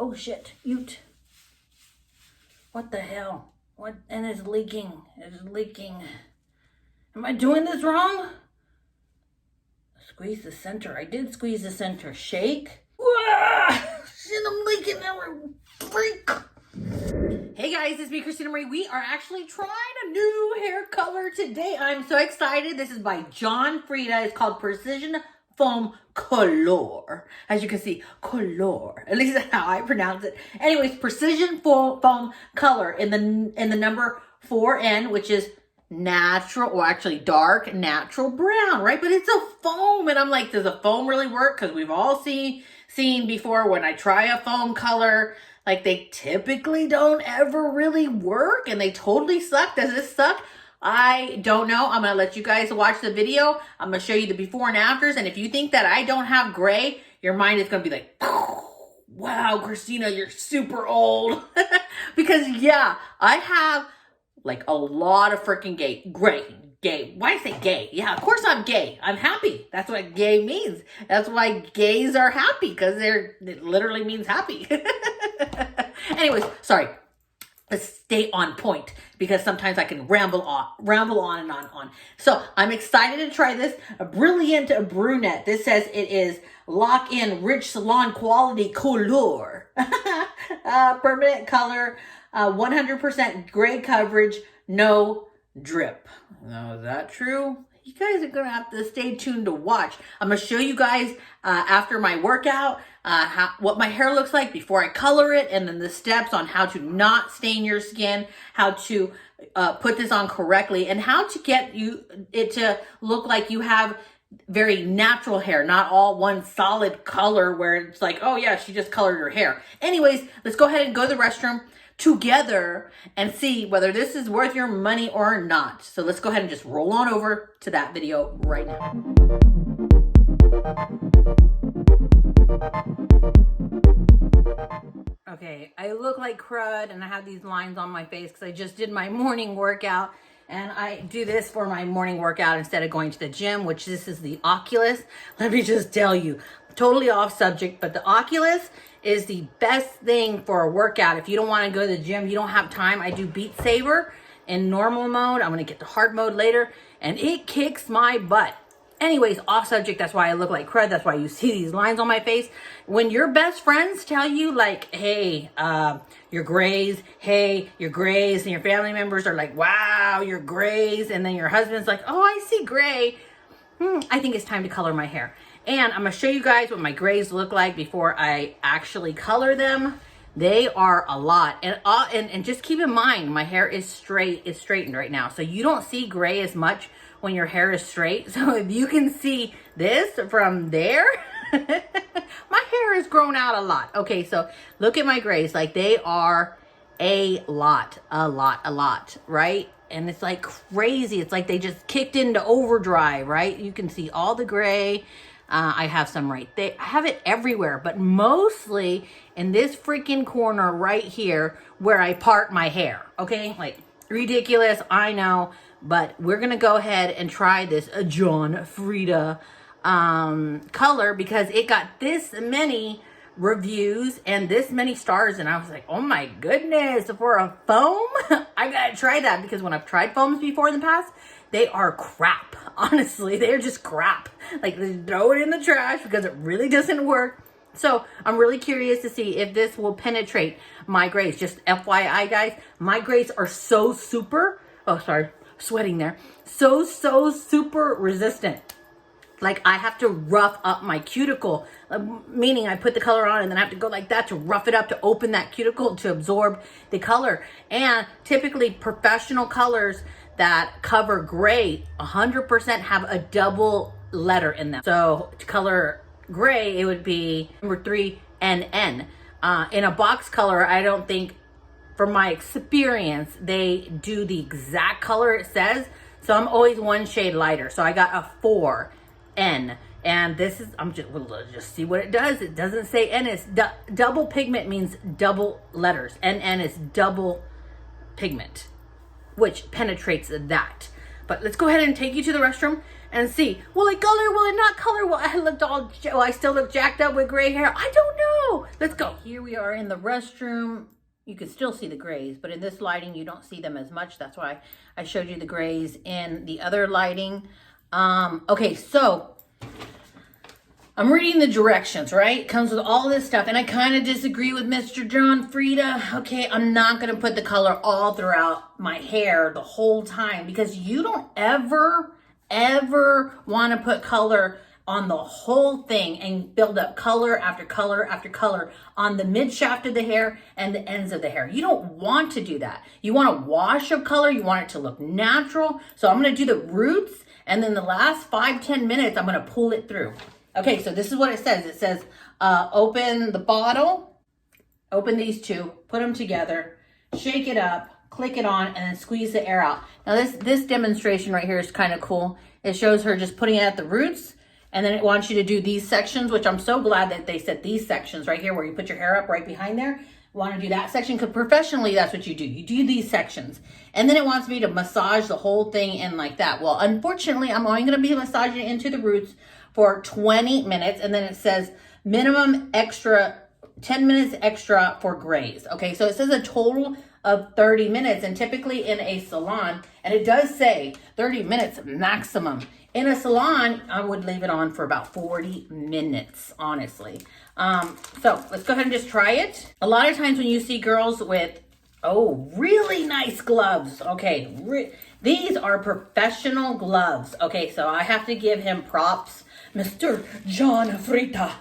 Oh shit, Ute. What the hell? What? And it's leaking. It's leaking. Am I doing this wrong? Squeeze the center. I did squeeze the center. Shake. Shit, I'm leaking every freak. Hey guys, it's me, Christina Marie. We are actually trying a new hair color today. I'm so excited. This is by John Frieda. It's called Precision Foam Color. As you can see, color. At least that's how I pronounce it. Anyways, Precision Foam Color in the number 4N, which is natural, or actually dark natural brown, right? But it's a foam, and I'm like, does a foam really work? Because we've all seen before when I try a foam color, like they typically don't ever really work, and they totally suck. Does this suck? I don't know. I'm gonna let you guys watch the video. I'm gonna show you the before and afters, and if you think that I don't have gray, your mind is gonna be like, wow, Christina, you're super old. Because yeah, I have like a lot of freaking gay. Why say gay? Yeah, of course I'm gay. I'm happy. That's what gay means. That's why gays are happy, because it literally means happy. Anyways, sorry. Let's stay on point, because sometimes I can ramble on and on. So I'm excited to try this. A brilliant brunette. This says it is lock-in rich salon quality color. Permanent color. 100% gray coverage, no drip. Now, is that true? You guys are going to have to stay tuned to watch. I'm going to show you guys after my workout what my hair looks like before I color it, and then the steps on how to not stain your skin, how to put this on correctly, and how to get it to look like you have very natural hair, not all one solid color where it's like, oh yeah, she just colored her hair. Anyways, let's go ahead and go to the restroom together and see whether this is worth your money or not. So let's go ahead and just roll on over to that video right now. Okay, I look like crud, and I have these lines on my face because I just did my morning workout, and I do this for my morning workout instead of going to the gym, which this is the Oculus. Let me just tell you, totally off subject, but the Oculus is the best thing for a workout. If you don't want to go to the gym, you don't have time. I do Beat Saber in normal mode. I'm going to get to hard mode later, and it kicks my butt. Anyways, off subject, that's why I look like crud. That's why you see these lines on my face. When your best friends tell you like, hey, you're grays, hey, you're grays, and your family members are like, wow, you're grays, and then your husband's like, oh, I see gray. I think it's time to color my hair. And I'm going to show you guys what my grays look like before I actually color them. They are a lot. And just keep in mind, my hair is straightened right now. So you don't see gray as much when your hair is straight. So if you can see this from there, my hair has grown out a lot. Okay, so look at my grays. Like they are a lot, right? And it's like crazy. It's like they just kicked into overdrive, right? You can see all the gray. I have some right there. I have it everywhere, but mostly in this freaking corner right here where I part my hair. Okay, like ridiculous, I know, but we're gonna go ahead and try this John Frieda color, because it got this many reviews and this many stars, and I was like, oh my goodness, for a foam, I gotta try that, because when I've tried foams before in the past, they are crap. Honestly, they're just crap. Like, they throw it in the trash because it really doesn't work. So I'm really curious to see if this will penetrate my grays. Just FYI, guys, my grays are so super, oh, sorry, sweating there. So super resistant. Like, I have to rough up my cuticle, meaning I put the color on and then I have to go like that to rough it up, to open that cuticle to absorb the color. And typically professional colors that cover gray 100% have a double letter in them. So to color gray, it would be number 3NN. In a box color, I don't think, from my experience, they do the exact color it says. So I'm always one shade lighter. So I got a 4N. And this is, let's just see what it does. It doesn't say N. It's double pigment, means double letters. NN is double pigment, which penetrates that. But let's go ahead and take you to the restroom and see. Will it color? Will it not color? Will I still look jacked up with gray hair? I don't know. Let's go. Here we are in the restroom. You can still see the grays, but in this lighting, you don't see them as much. That's why I showed you the grays in the other lighting. Okay, so I'm reading the directions, right? It comes with all this stuff, and I kind of disagree with Mr. John Frieda. Okay, I'm not going to put the color all throughout my hair the whole time, because you don't ever want to put color on the whole thing and build up color after color after color on the mid shaft of the hair and the ends of the hair. You don't want to do that. You want to wash of color. You want it to look natural. So I'm going to do the roots, and then the last 5-10 minutes, I'm going to pull it through. Okay, so this is what it says. It says, open the bottle, open these two, put them together, shake it up, click it on, and then squeeze the air out. Now this demonstration right here is kind of cool. It shows her just putting it at the roots, and then it wants you to do these sections, which I'm so glad that they set these sections right here where you put your hair up right behind there. You want to do that section, because professionally, that's what you do. You do these sections. And then it wants me to massage the whole thing in like that. Well, unfortunately, I'm only going to be massaging into the roots for 20 minutes. And then it says minimum extra, 10 minutes extra for grays. Okay, so it says a total of 30 minutes. And typically in a salon, and it does say 30 minutes maximum. In a salon, I would leave it on for about 40 minutes, honestly. So let's go ahead and just try it. A lot of times when you see girls with, really nice gloves. Okay, these are professional gloves. Okay, so I have to give him props. Mr. John Frieda.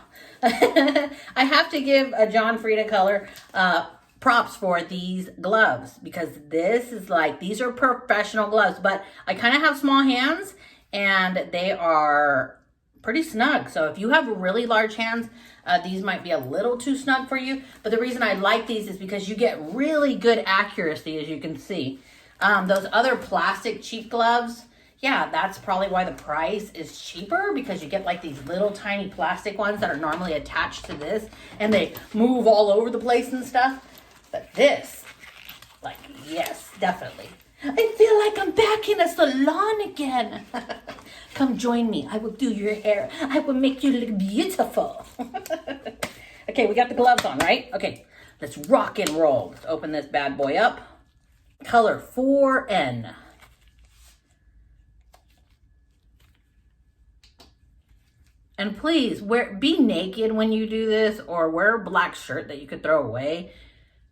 I have to give a John Frieda color props for these gloves, because these are professional gloves, but I kind of have small hands and they are pretty snug. So if you have really large hands, these might be a little too snug for you. But the reason I like these is because you get really good accuracy, as you can see. Those other plastic cheap gloves, yeah, that's probably why the price is cheaper, because you get like these little tiny plastic ones that are normally attached to this, and they move all over the place and stuff. But this, like, yes, definitely. I feel like I'm back in a salon again. Come join me. I will do your hair. I will make you look beautiful. Okay, we got the gloves on, right? Okay, let's rock and roll. Let's open this bad boy up. Color 4N. And please, be naked when you do this, or wear a black shirt that you could throw away,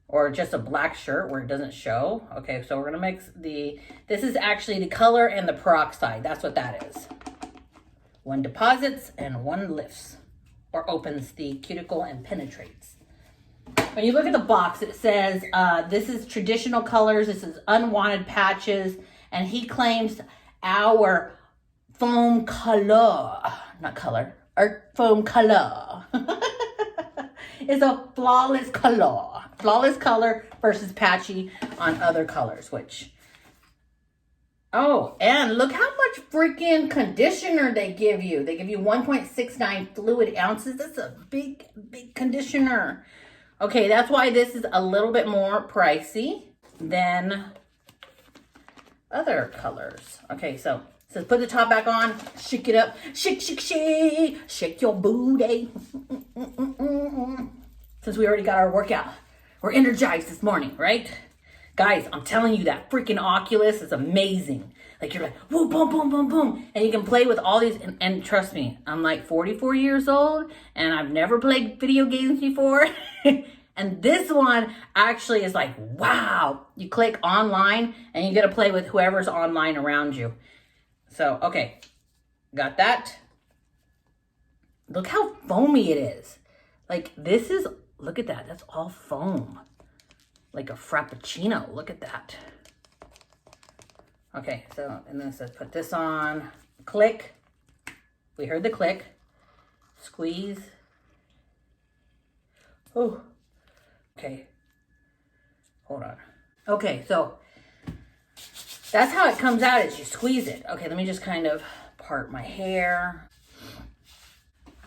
or just a black shirt where it doesn't show. Okay, so we're gonna mix this is actually the color and the peroxide. That's what that is. One deposits and one lifts, or opens the cuticle and penetrates. When you look at the box, it says, this is traditional colors, this is unwanted patches, and he claims our foam color, not color, or foam color is a flawless color. Flawless color versus patchy on other colors, which, and look how much freaking conditioner they give you. They give you 1.69 fluid ounces. That's a big, big conditioner. Okay, that's why this is a little bit more pricey than other colors. Okay, so put the top back on, shake it up, shake your booty. Since we already got our workout, we're energized this morning, right? Guys, I'm telling you, that freaking Oculus is amazing. Like, you're like, whoa, boom, boom, boom, boom. And you can play with all these, and trust me, I'm like 44 years old, and I've never played video games before. And this one actually is like, wow. You click online, and you get to play with whoever's online around you. So, okay, got that. Look how foamy it is. Like, this is, look at that. That's all foam. Like a frappuccino. Look at that. Okay, so, and then it says put this on. Click. We heard the click. Squeeze. Oh. Okay. Hold on. Okay, so that's how it comes out, is you squeeze it. Okay, let me just kind of part my hair.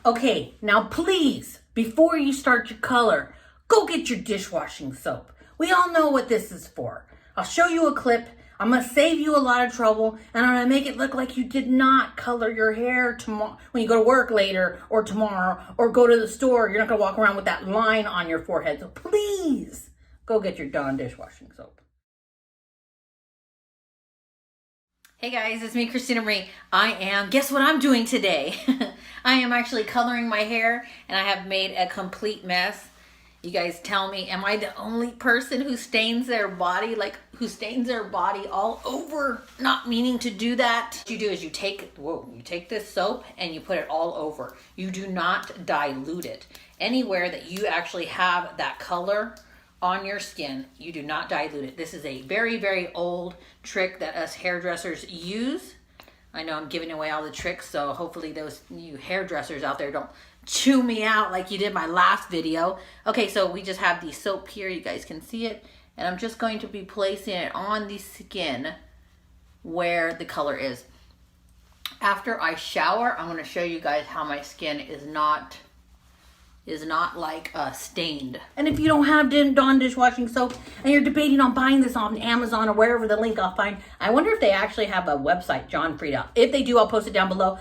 Okay, now please, before you start your color, go get your dishwashing soap. We all know what this is for. I'll show you a clip I'm gonna save you a lot of trouble, and I'm gonna make it look like you did not color your hair tomorrow when you go to work later or tomorrow or go to the store. You're not gonna walk around with that line on your forehead. So please go get your Dawn dishwashing soap. Hey guys, it's me, Christina Marie. Guess what I'm doing today? I am actually coloring my hair, and I have made a complete mess. You guys tell me, am I the only person who stains their body, all over, not meaning to do that? What you do is you take this soap and you put it all over. You do not dilute it. Anywhere that you actually have that color on your skin, you do not dilute it. This is a very, very old trick that us hairdressers use. I know I'm giving away all the tricks, so hopefully those you hairdressers out there don't chew me out like you did my last video. Okay, so we just have the soap here. You guys can see it. And I'm just going to be placing it on the skin where the color is. After I shower, I'm going to show you guys how my skin is not like stained. And if you don't have Dawn dishwashing soap and you're debating on buying this on Amazon or wherever the link I'll find, I wonder if they actually have a website, John Frieda. If they do, I'll post it down below.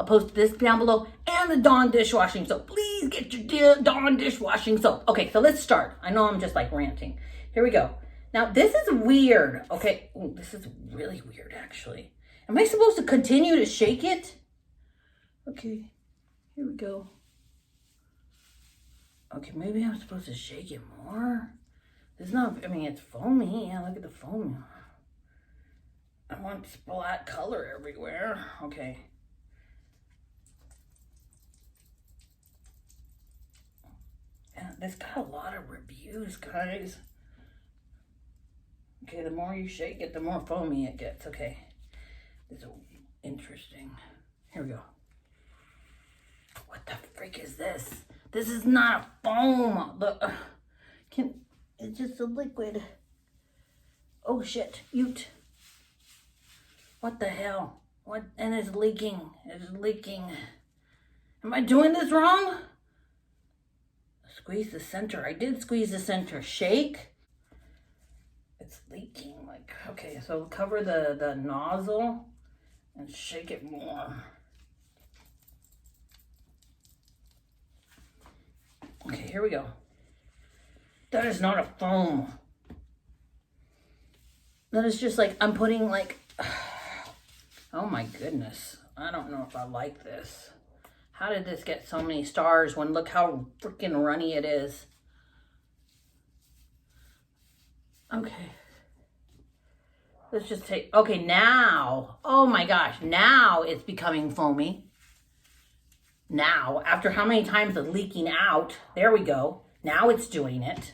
I'll post this down below and the Dawn dishwashing soap. Please get your Dawn dishwashing soap. Okay, so let's start. I know I'm just like ranting. Here we go. Now this is weird. Okay, ooh, this is really weird actually. Am I supposed to continue to shake it? Okay, here we go. Okay, maybe I'm supposed to shake it more. It's not, I mean, it's foamy. Yeah, look at the foam. I want splat color everywhere. Okay. Yeah, this got a lot of reviews, guys. Okay, the more you shake it, the more foamy it gets. Okay. This is interesting. Here we go. What the frick is this? This is not a foam. Look, it's just a liquid. Oh shit, Ute. What the hell? What? And it's leaking. It's leaking. Am I doing this wrong? Squeeze the center. I did squeeze the center. Shake. It's leaking. Like, okay, so cover the nozzle and shake it more. Okay, here we go. That is not a foam. That is just like, I'm putting like, oh my goodness. I don't know if I like this. How did this get so many stars when look how freaking runny it is? Okay. Let's just take, okay, now, oh my gosh, now it's becoming foamy. Now, after how many times of leaking out, there we go. Now it's doing it.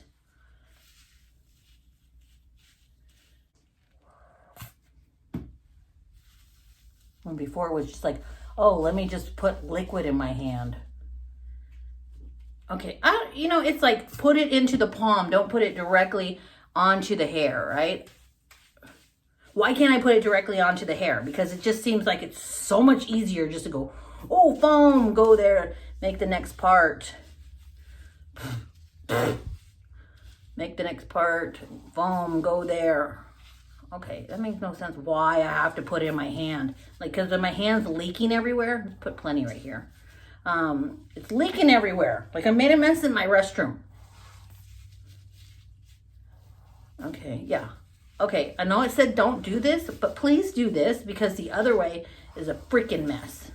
When before it was just like, oh, let me just put liquid in my hand. Okay, you know, it's like put it into the palm. Don't put it directly onto the hair, right? Why can't I put it directly onto the hair? Because it just seems like it's so much easier just to go, oh, foam, go there, make the next part. Make the next part, foam, go there. Okay, that makes no sense why I have to put it in my hand. Like, because my hand's leaking everywhere. Let's put plenty right here. It's leaking everywhere. Like I made a mess in my restroom. Okay, yeah. Okay, I know it said don't do this, but please do this because the other way is a freaking mess.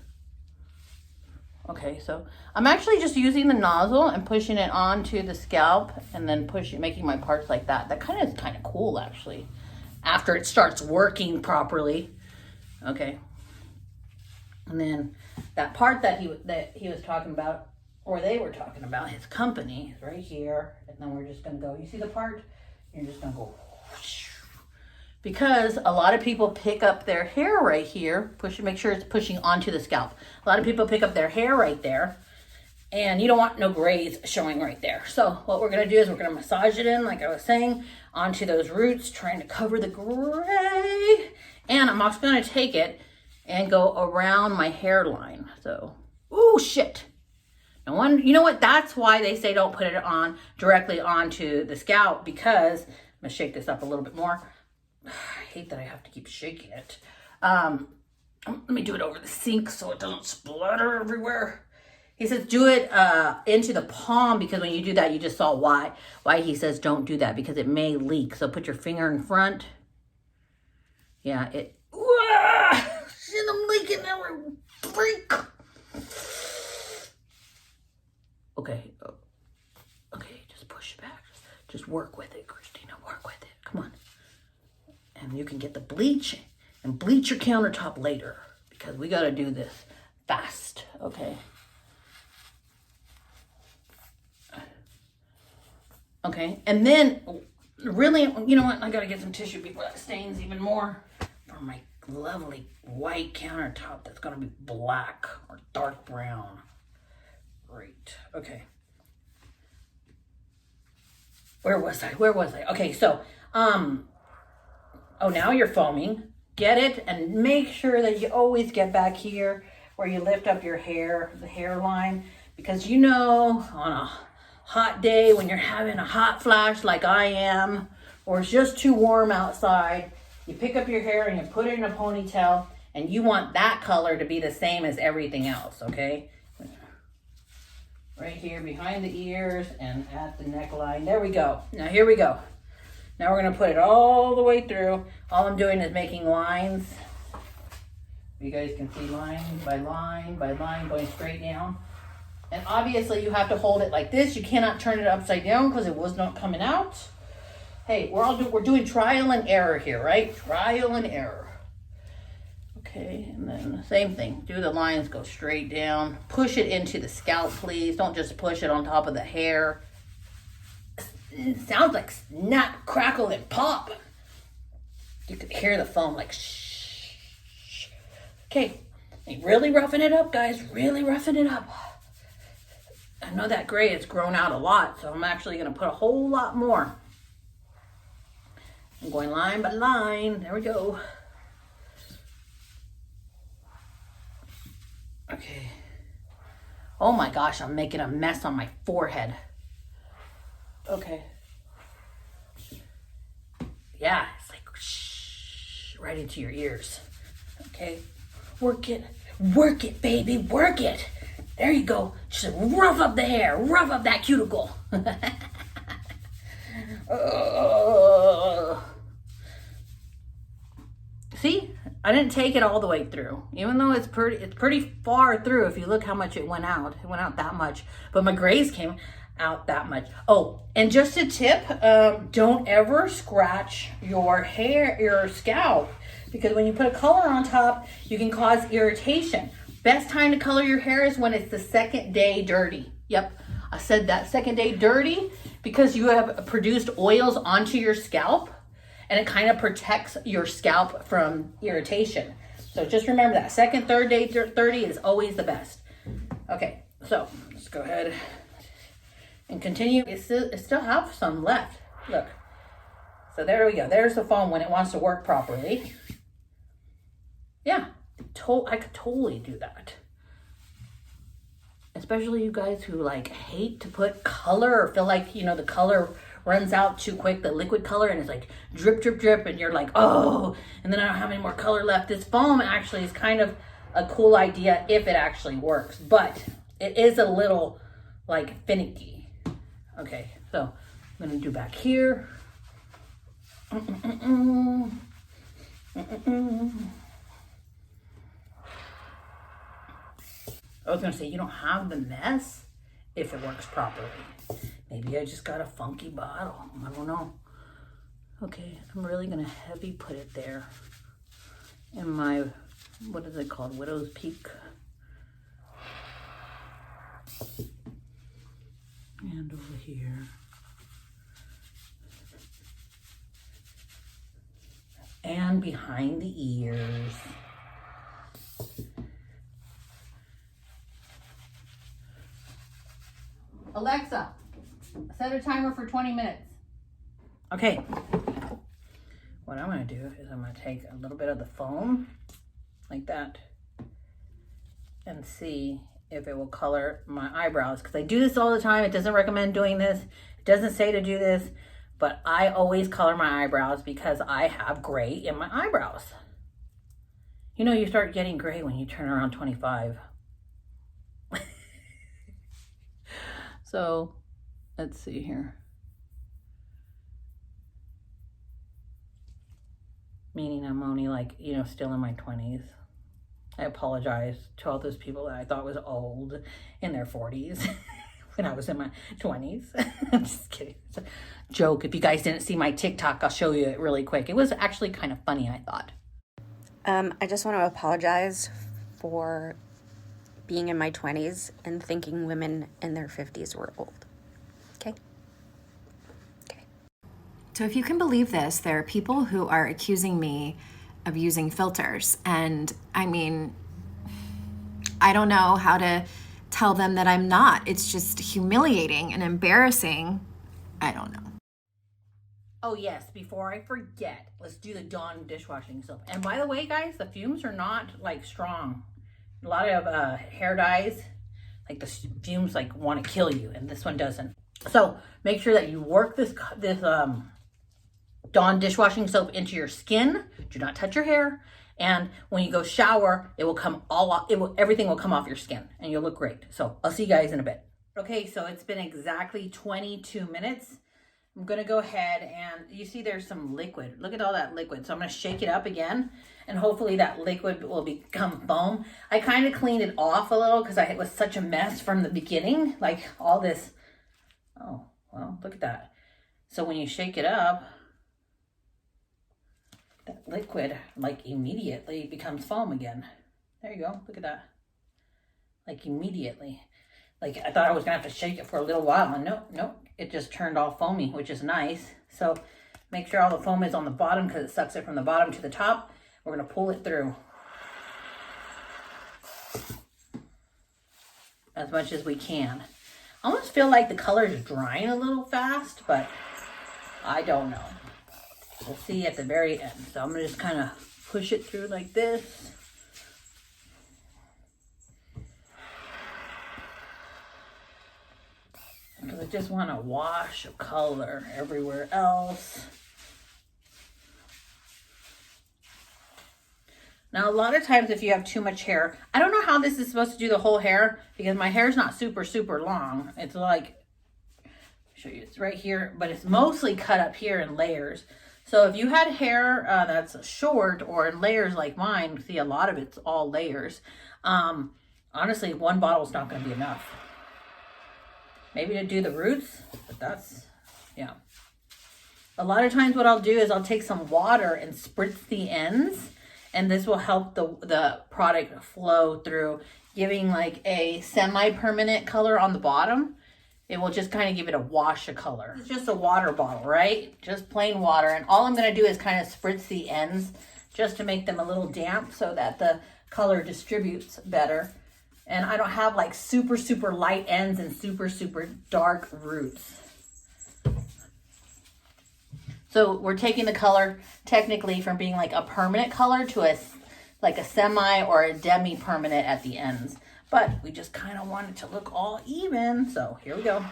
Okay, so I'm actually just using the nozzle and pushing it onto the scalp and then making my parts like that. That is kind of cool actually. After it starts working properly. Okay. And then that part that he was talking about, or they were talking about, his company is right here. And then we're just gonna go, you see the part? You're just gonna go whoosh. Because a lot of people pick up their hair right here, make sure it's pushing onto the scalp. A lot of people pick up their hair right there, and you don't want no grays showing right there. So what we're gonna do is we're gonna massage it in, like I was saying, onto those roots, trying to cover the gray. And I'm also gonna take it and go around my hairline. So, ooh, shit. No one, you know what? That's why they say don't put it on directly onto the scalp, because I'm gonna shake this up a little bit more. I hate that I have to keep shaking it. Let me do it over the sink so it doesn't splatter everywhere. He says do it into the palm, because when you do that, you just saw why he says don't do that, because it may leak. So put your finger in front. Yeah, it. Shit, I'm leaking every freak. Okay. Okay, just push it back. Just work with it, Christina. Work with it. Come on. And you can get the bleach and bleach your countertop later, because we got to do this fast. Okay. Okay. And then, really, you know what? I got to get some tissue before that stains even more for my lovely white countertop that's going to be black or dark brown. Great. Okay. Where was I? Okay, so, oh, now you're foaming. Get it, and make sure that you always get back here where you lift up your hair, the hairline, because you know, on a hot day when you're having a hot flash like I am, or it's just too warm outside, you pick up your hair and you put it in a ponytail, and you want that color to be the same as everything else, okay? Right here behind the ears and at the neckline. There we go. Now here we go. Now we're going to put it all the way through. All I'm doing is making lines. You guys can see line by line by line going straight down. And obviously you have to hold it like this. You cannot turn it upside down because it was not coming out. Hey, we're doing trial and error here, right? Trial and error. Okay, and then the same thing. Do the lines, go straight down. Push it into the scalp, please. Don't just push it on top of the hair. It sounds like snap, crackle, and pop. You could hear the foam like shh. Okay, really roughing it up, guys. Really roughing it up. I know that gray has grown out a lot, so I'm actually going to put a whole lot more. I'm going line by line. There we go. Okay. Oh my gosh, I'm making a mess on my forehead. Okay. Yeah, it's like shh, right into your ears. Okay. Work it, baby, work it. There you go. Just rough up the hair, rough up that cuticle. See, I didn't take it all the way through, even though it's pretty far through. If you look how much it went out that much, but my grays came out that much. Oh, and just a tip, don't ever scratch your hair, your scalp, because when you put a color on top, you can cause irritation. Best time to color your hair is when it's the second day dirty. Yep, I said that, second day dirty, because you have produced oils onto your scalp, and it kind of protects your scalp from irritation. So just remember that. Second, third day 30 is always the best. Okay, so let's go ahead and continue. It still have some left. Look. So there we go. There's the foam when it wants to work properly. Yeah, I could totally do that. Especially you guys who like hate to put color, or feel like, you know, the color runs out too quick, the liquid color, and it's like drip, drip, drip, and you're like, oh, and then I don't have any more color left. This foam actually is kind of a cool idea if it actually works, but it is a little like finicky. Okay, so I'm gonna do back here. I was gonna say, you don't have the mess if it works properly. Maybe I just got a funky bottle. I don't know. Okay, I'm really gonna heavy put it there in my, what is it called? Widow's Peak. And over here. And behind the ears. Alexa, set a timer for 20 minutes. Okay. What I'm going to do is I'm going to take a little bit of the foam, like that, and see if it will color my eyebrows. Because I do this all the time. It doesn't recommend doing this. It doesn't say to do this. But I always color my eyebrows because I have gray in my eyebrows. You know, you start getting gray when you turn around 25. So, let's see here. Meaning I'm only like, you know, still in my 20s. I apologize to all those people that I thought was old in their 40s when I was in my 20s. I'm just kidding. It's a joke. If you guys didn't see my TikTok, I'll show you it really quick. It was actually kind of funny, I thought. I just want to apologize for being in my 20s and thinking women in their 50s were old. Okay? Okay. So if you can believe this, there are people who are accusing me of using filters. And I mean, I don't know how to tell them that I'm not. It's just humiliating and embarrassing. I don't know. Oh yes, before I forget, let's do the Dawn dishwashing soap. And by the way, guys, the fumes are not like strong. A lot of hair dyes, like the fumes like want to kill you, and this one doesn't. So make sure that you work this Dawn dishwashing soap into your skin. Do not touch your hair. And when you go shower, it will come all off. Everything will come off your skin, and you'll look great. So I'll see you guys in a bit. Okay, so it's been exactly 22 minutes. I'm gonna go ahead and you see there's some liquid. Look at all that liquid. So I'm gonna shake it up again, and hopefully that liquid will become foam. I kind of cleaned it off a little because it was such a mess from the beginning. Like all this. Oh, well, look at that. So when you shake it up, that liquid like immediately becomes foam again. There you go. Look at that. Like immediately. Like I thought I was gonna have to shake it for a little while, and nope, it just turned all foamy, which is nice. So make sure all the foam is on the bottom because it sucks it from the bottom to the top. We're gonna pull it through as much as we can. I almost feel like the color is drying a little fast, but I don't know. We'll see at the very end. So I'm gonna just kind of push it through like this. Because I just want to wash a color everywhere else. Now, a lot of times if you have too much hair, I don't know how this is supposed to do the whole hair because my hair is not super, super long. It's like, I'll show you, it's right here, but it's mostly cut up here in layers. So if you had hair that's short or in layers like mine, see a lot of it's all layers. Honestly, one bottle is not going to be enough. Maybe to do the roots, but that's, yeah. A lot of times what I'll do is I'll take some water and spritz the ends, and this will help the product flow through, giving like a semi-permanent color on the bottom. It will just kind of give it a wash of color. It's just a water bottle, right? Just plain water. And all I'm going to do is kind of spritz the ends just to make them a little damp so that the color distributes better. And I don't have like super, super light ends and super, super dark roots. So we're taking the color technically from being like a permanent color to like a semi or a demi-permanent at the ends. But we just kind of want it to look all even. So here we go.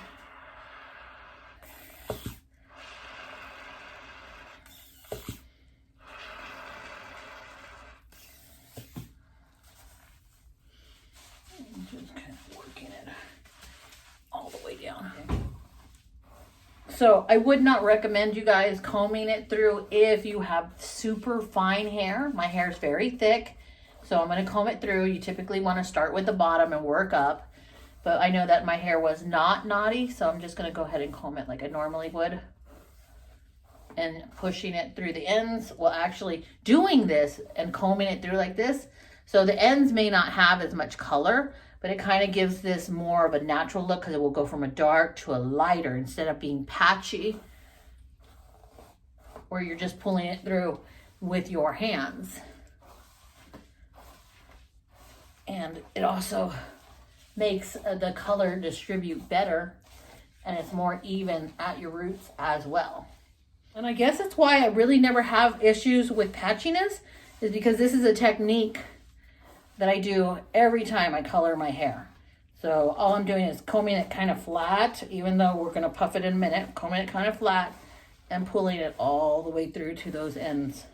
Just kind of working it all the way down. Okay. So I would not recommend you guys combing it through if you have super fine hair. My hair is very thick. So I'm going to comb it through. You typically want to start with the bottom and work up. But I know that my hair was not knotty, so I'm just going to go ahead and comb it like I normally would. And pushing it through the ends. Well, actually doing this and combing it through like this. So the ends may not have as much color, but it kind of gives this more of a natural look because it will go from a dark to a lighter instead of being patchy, where you're just pulling it through with your hands. And it also makes the color distribute better, and it's more even at your roots as well. And I guess that's why I really never have issues with patchiness, is because this is a technique that I do every time I color my hair. So all I'm doing is combing it kind of flat, even though we're gonna puff it in a minute, combing it kind of flat, and pulling it all the way through to those ends.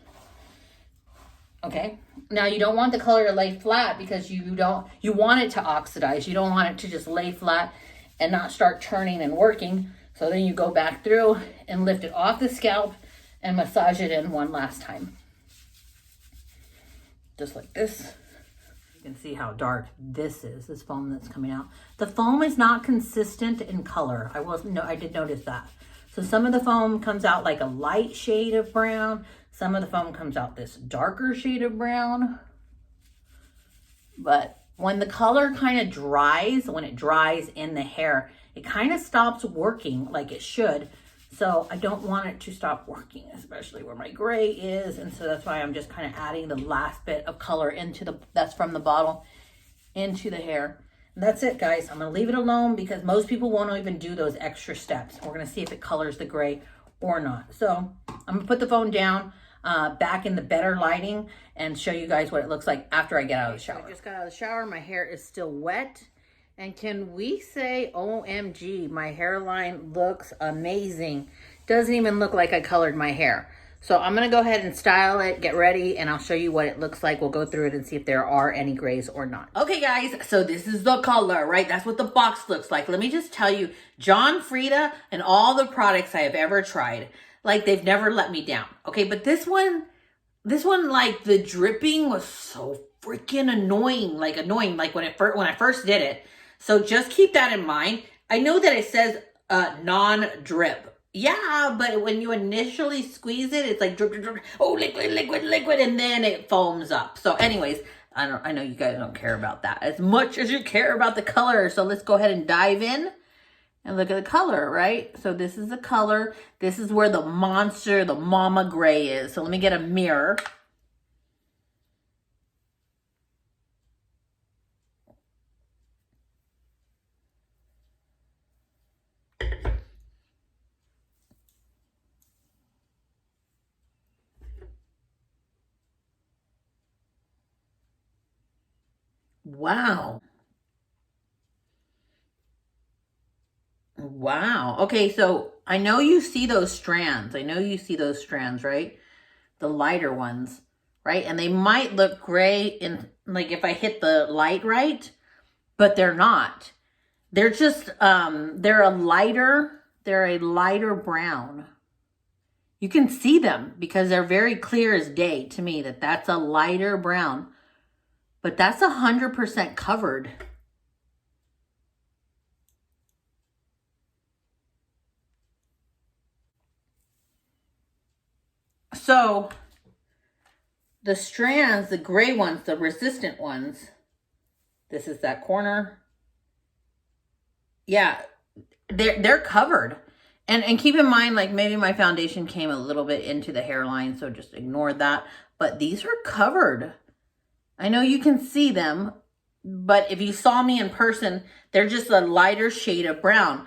Okay, now you don't want the color to lay flat because you want it to oxidize. You don't want it to just lay flat and not start turning and working. So then you go back through and lift it off the scalp and massage it in one last time. Just like this. You can see how dark this is, this foam that's coming out. The foam is not consistent in color. I did notice that. So some of the foam comes out like a light shade of brown. Some of the foam comes out this darker shade of brown. But when the color kind of dries, when it dries in the hair, it kind of stops working like it should. So I don't want it to stop working, especially where my gray is. And so that's why I'm just kind of adding the last bit of color that's from the bottle into the hair. And that's it, guys. I'm going to leave it alone because most people won't even do those extra steps. We're going to see if it colors the gray or not. So I'm going to put the phone down back in the better lighting and show you guys what it looks like after I get out of the shower. I just got out of the shower. My hair is still wet. And can we say, OMG, my hairline looks amazing. Doesn't even look like I colored my hair. So I'm going to go ahead and style it, get ready, and I'll show you what it looks like. We'll go through it and see if there are any grays or not. Okay, guys, so this is the color, right? That's what the box looks like. Let me just tell you, John Frieda and all the products I have ever tried, like they've never let me down. Okay, but this one, like the dripping was so freaking annoying, like when I first did it. So just keep that in mind. I know that it says non-drip. Yeah, but when you initially squeeze it, it's like drip, drip, drip. Oh, liquid, liquid, liquid, and then it foams up. So anyways, I know you guys don't care about that as much as you care about the color. So let's go ahead and dive in and look at the color, right? So this is the color. This is where the monster, the mama gray is. So let me get a mirror. Wow. Wow. Okay, so I know you see those strands. Right? The lighter ones, right? And they might look gray in, like, if I hit the light right, but they're not. They're just, they're a lighter brown. You can see them because they're very clear as day to me that that's a lighter brown. But that's 100% covered. So the strands, the gray ones, the resistant ones, this is that corner. Yeah, they're covered. And keep in mind, like maybe my foundation came a little bit into the hairline, so just ignore that. But these are covered. I know you can see them, but if you saw me in person, they're just a lighter shade of brown.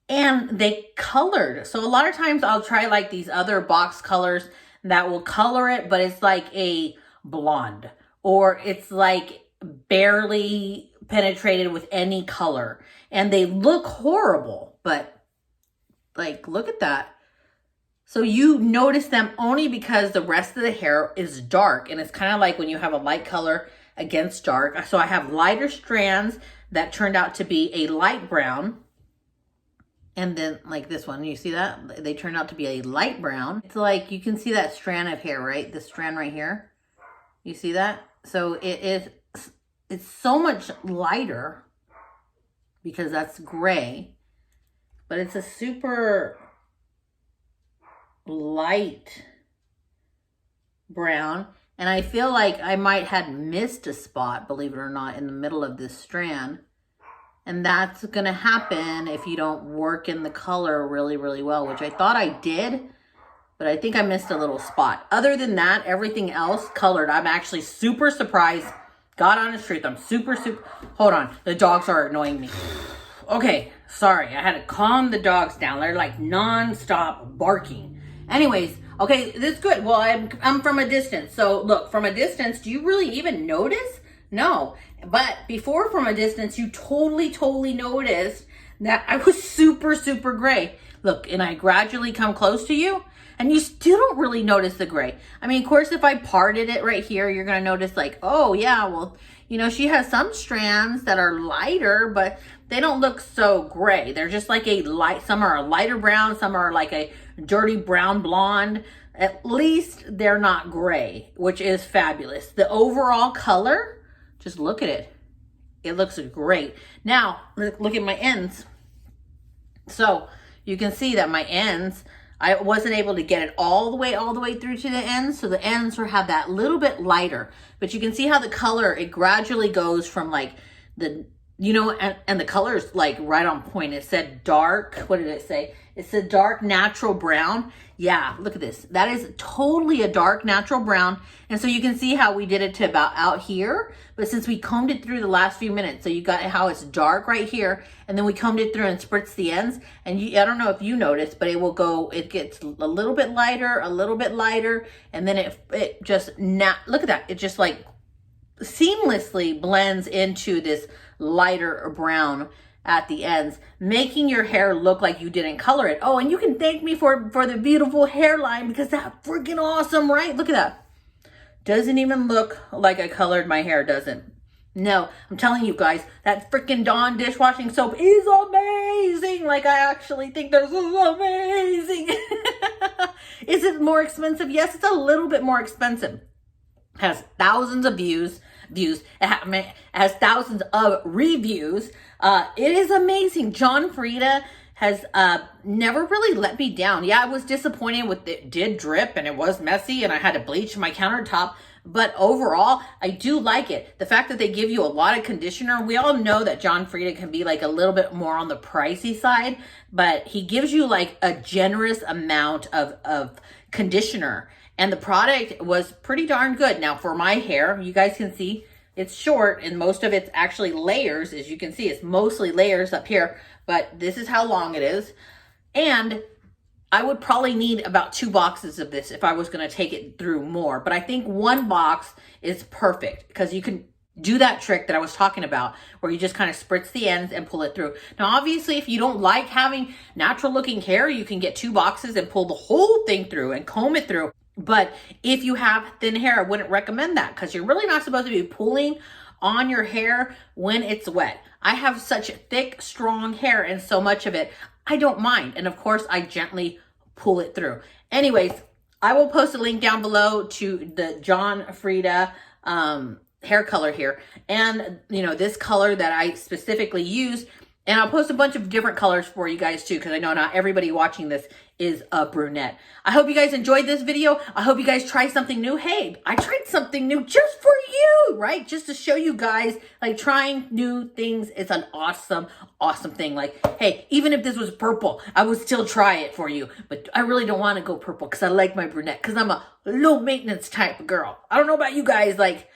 And they colored. So a lot of times I'll try like these other box colors that will color it, but it's like a blonde. Or it's like barely penetrated with any color. And they look horrible, but like, look at that. So you notice them only because the rest of the hair is dark. And it's kind of like when you have a light color against dark. So I have lighter strands that turned out to be a light brown. And then like this one, you see that? They turned out to be a light brown. It's like, you can see that strand of hair, right? This strand right here. You see that? So it's so much lighter because that's gray. But it's a super light brown, and I feel like I might had missed a spot, believe it or not, in the middle of this strand. And that's gonna happen if you don't work in the color really, really well, which I thought I did, but I think I missed a little spot. Other than that, everything else colored. I'm actually super surprised. God honest truth, I'm super, hold on, the dogs are annoying me. Okay, sorry, I had to calm the dogs down. They're like non-stop barking. Anyways, okay, this is good. Well, I'm from a distance. So look, from a distance, do you really even notice? No. But before from a distance, you totally noticed that I was super, super gray. Look, and I gradually come close to you, and you still don't really notice the gray. I mean, of course, if I parted it right here, you're gonna notice like, oh yeah, well, you know, she has some strands that are lighter, but they don't look so gray. They're just like a light, some are a lighter brown, some are like a dirty brown blonde. At least they're not gray, which is fabulous. The overall color, just look at it. It looks great. Now, look at my ends. So you can see that my ends, I wasn't able to get it all the way through to the ends. So the ends have that little bit lighter, but you can see how the color, it gradually goes from like the, you know, and the color's like right on point. It said dark, what did it say? It said dark natural brown. Yeah, look at this. That is totally a dark natural brown. And so you can see how we did it to about out here. But since we combed it through the last few minutes, so you got how it's dark right here. And then we combed it through and spritzed the ends. And I don't know if you noticed, but it will go, it gets a little bit lighter. And then it just, look at that. It just like seamlessly blends into this lighter brown at the ends, making your hair look like you didn't color it. Oh, and you can thank me for the beautiful hairline, because that's freaking awesome, right? Look at that. Doesn't even look like I colored my hair, doesn't. No, I'm telling you guys, that freaking Dawn dishwashing soap is amazing. Like, I actually think this is amazing. Is it more expensive? Yes, it's a little bit more expensive. Has thousands of views. It has thousands of reviews. It is amazing. John Frieda has never really let me down. Yeah, I was disappointed with it. Did drip and it was messy and I had to bleach my countertop. But overall, I do like it. The fact that they give you a lot of conditioner. We all know that John Frieda can be like a little bit more on the pricey side, but he gives you like a generous amount of conditioner. And the product was pretty darn good. Now for my hair, you guys can see it's short and most of it's actually layers. As you can see, it's mostly layers up here, but this is how long it is. And I would probably need about 2 boxes of this if I was going to take it through more. But I think 1 box is perfect because you can do that trick that I was talking about where you just kind of spritz the ends and pull it through. Now, obviously, if you don't like having natural looking hair, you can get 2 boxes and pull the whole thing through and comb it through. But if you have thin hair, I wouldn't recommend that because you're really not supposed to be pulling on your hair when it's wet. I have such thick, strong hair and so much of it, I don't mind. And of course, I gently pull it through. Anyways, I will post a link down below to the John Frieda hair color here. And, you know, this color that I specifically use. And I'll post a bunch of different colors for you guys too, because I know not everybody watching this is a brunette. I hope you guys enjoyed this video. I hope you guys try something new. Hey, I tried something new just for you, right? Just to show you guys, like, trying new things is an awesome, awesome thing. Like, hey, even if this was purple, I would still try it for you. But I really don't want to go purple because I like my brunette, because I'm a low maintenance type of girl. I don't know about you guys, like,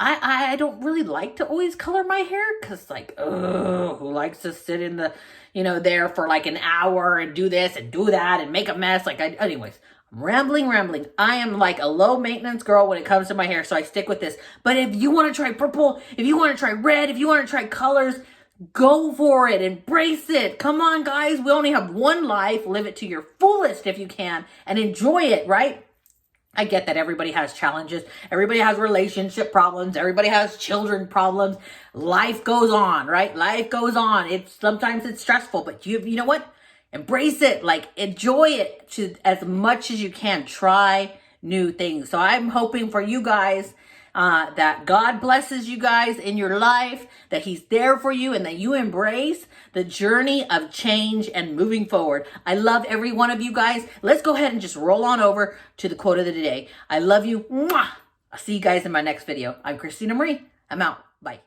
I don't really like to always color my hair because, like, who likes to sit in the, you know, there for like an hour and do this and do that and make a mess. Like, anyways, I'm rambling. I am like a low maintenance girl when it comes to my hair, so I stick with this. But if you want to try purple, if you want to try red, if you want to try colors, go for it. Embrace it. Come on, guys. We only have one life. Live it to your fullest if you can and enjoy it, right? I get that everybody has challenges. Everybody has relationship problems. Everybody has children problems. Life goes on, right? Life goes on. Sometimes it's stressful, but you know what? Embrace it. Like, enjoy it to as much as you can. Try new things. So I'm hoping for you guys that God blesses you guys in your life, that He's there for you, and that you embrace the journey of change and moving forward. I love every one of you guys. Let's go ahead and just roll on over to the quote of the day. I love you. Mwah! I'll see you guys in my next video. I'm Christina Marie. I'm out. Bye.